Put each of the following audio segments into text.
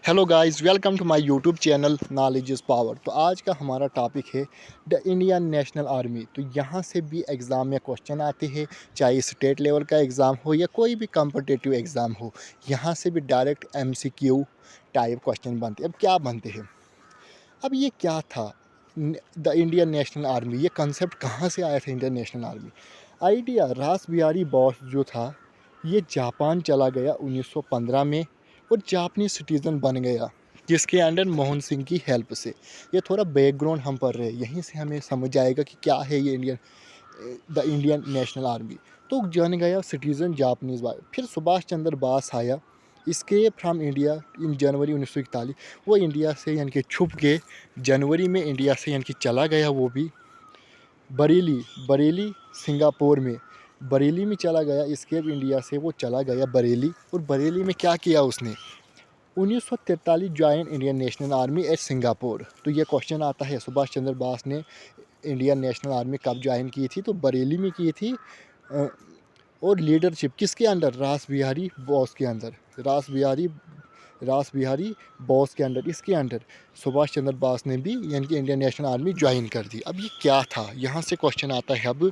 Hello guys, welcome to my YouTube channel knowledge is power. तो आज का हमारा टॉपिक है द इंडियन नेशनल आर्मी। तो यहाँ से भी एग्ज़ाम में क्वेश्चन आते हैं, चाहे स्टेट लेवल का एग्ज़ाम हो या कोई भी कॉम्पिटिटिव एग्ज़ाम हो। यहाँ से भी डायरेक्ट एमसीक्यू टाइप क्वेश्चन बनते हैं। अब क्या बनते हैं, अब ये क्या था द इंडियन नेशनल आर्मी, ये कंसेप्ट कहाँ से आया था इंडियन नेशनल आर्मी। आइडिया रास बिहारी बोस जो था, ये जापान चला गया 1915 में और जापानीज सिटीज़न बन गया, जिसके अंडर मोहन सिंह की हेल्प से। ये थोड़ा बैकग्राउंड हम पढ़ रहे हैं, यहीं से हमें समझ आएगा कि क्या है ये द इंडियन नेशनल आर्मी। तो जन गया सिटीज़न जापानीज। फिर सुभाष चंद्र बोस आया, इसके फ्राम इंडिया इन जनवरी 1941। वो इंडिया से यानी कि छुप के जनवरी में इंडिया से यानी कि चला गया, वो भी बरेली बरेली सिंगापुर में, बरेली में चला गया। इसके इंडिया से वो चला गया बरेली, और बरेली में क्या किया उसने, 1943 join Indian National army at Singapore. तो ये क्वेश्चन आता है, सुभाष चंद्र बोस ने इंडियन नेशनल आर्मी कब ज्वाइन की थी, तो बरेली में की थी। और लीडरशिप किसके अंडर, रास बिहारी बोस के अंदर, रास बिहारी बोस के अंडर, इसके अंडर सुभाष चंद्र बोस ने भी यानी कि इंडियन नेशनल आर्मी ज्वाइन कर दी। अब ये क्या था, यहाँ से क्वेश्चन आता है। अब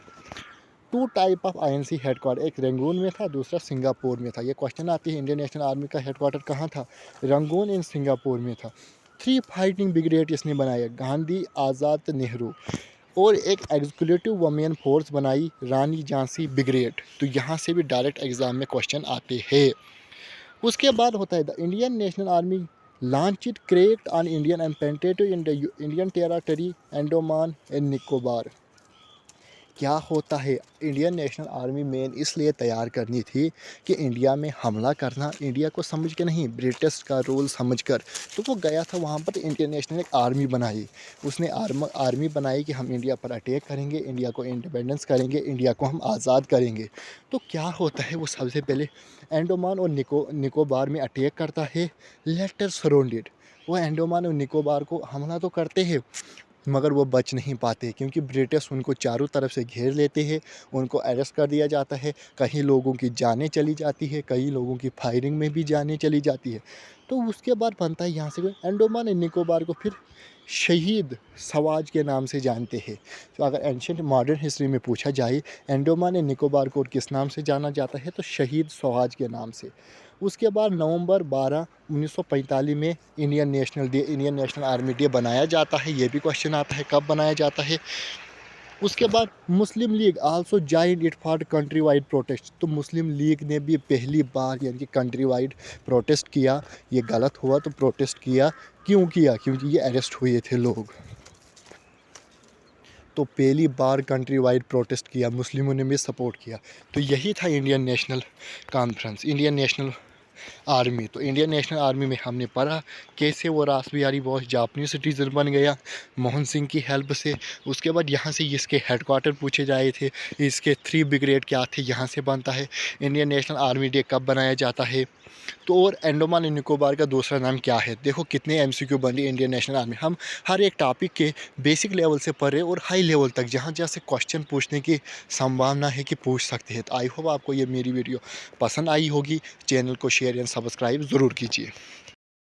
two type of INC headquarter, एक रंगून में था, दूसरा सिंगापुर में था। ये क्वेश्चन आती है इंडियन नेशनल आर्मी का हेडक्वार्टर कहाँ था, रंगून इन सिंगापुर में था। 3 फाइटिंग ब्रिगेड इसने बनाया, गांधी, आज़ाद, नेहरू। और एक एग्जीक्यूटिव वुमेन फोर्स बनाई, रानी झांसी ब्रिगेड। तो यहाँ से भी डायरेक्ट एग्जाम में क्वेश्चन आते हैं। उसके बाद होता है the Indian National Army launch it cracked on Indian and penetrative in the Indian territory Andaman and Nicobar. क्या होता है, इंडियन नेशनल आर्मी मेन इसलिए तैयार करनी थी कि इंडिया में हमला करना, इंडिया को समझ के नहीं, ब्रिटिश का रूल समझ कर। तो वो गया था वहाँ पर, इंडियन नेशनल एक आर्मी बनाई, उसने आर्मी बनाई कि हम इंडिया पर अटैक करेंगे, इंडिया को इंडिपेंडेंस करेंगे, इंडिया को हम आज़ाद करेंगे। तो क्या होता है, वो सबसे पहले अंडमान और निकोबार में अटैक करता है, लेटर सराउंडेड। वो अंडमान और निकोबार को हमला तो करते हैं, मगर वो बच नहीं पाते, क्योंकि ब्रिटिश उनको चारों तरफ से घेर लेते हैं, उनको अरेस्ट कर दिया जाता है। कई लोगों की जानें चली जाती है, कई लोगों की फायरिंग में भी जानें चली जाती है। तो उसके बाद बनता है यहाँ से कोई अंडमान एंड निकोबार को फिर शहीद सवाज के नाम से जानते हैं। तो अगर एंशेंट मॉडर्न हिस्ट्री में पूछा जाए अंडमान एंड निकोबार को किस नाम से जाना जाता है, तो शहीद सवाज के नाम से। उसके बाद नवंबर 12 1945 में इंडियन नेशनल आर्मी डे बनाया जाता है। ये भी क्वेश्चन आता है कब बनाया जाता है। उसके बाद Muslim League also joined it for country wide protest. तो मुस्लिम लीग ने भी पहली बार यानी कि कंट्री वाइड प्रोटेस्ट किया। ये गलत हुआ तो प्रोटेस्ट किया, क्यों किया, क्योंकि ये अरेस्ट हुए थे लोग। तो पहली बार कंट्री वाइड प्रोटेस्ट किया, मुस्लिमों ने भी सपोर्ट किया। तो यही था Indian national conference, Indian National army. तो इंडियन नेशनल आर्मी में हमने पढ़ा कैसे वो रास बिहारी बोस जापानीज सिटीजन बन गया मोहन सिंह की हेल्प से। उसके बाद यहाँ से इसके हेडक्वार्टर पूछे जाए थे, इसके 3 ब्रिगेड क्या थे, यहाँ से बनता है। इंडियन नेशनल आर्मी डे कब बनाया जाता है, तो और अंडमान एंड निकोबार का दूसरा नाम क्या है। देखो कितने एमसीक्यू बन रही है इंडियन नेशनल आर्मी। हम हर एक टॉपिक के बेसिक लेवल से पढ़ रहे और हाई लेवल तक, जहाँ जहाँ से क्वेश्चन पूछने की संभावना है कि पूछ सकते हैं। तो आई होप आपको ये मेरी वीडियो पसंद आई होगी। चैनल को शेयर एंड सब्सक्राइब ज़रूर कीजिए।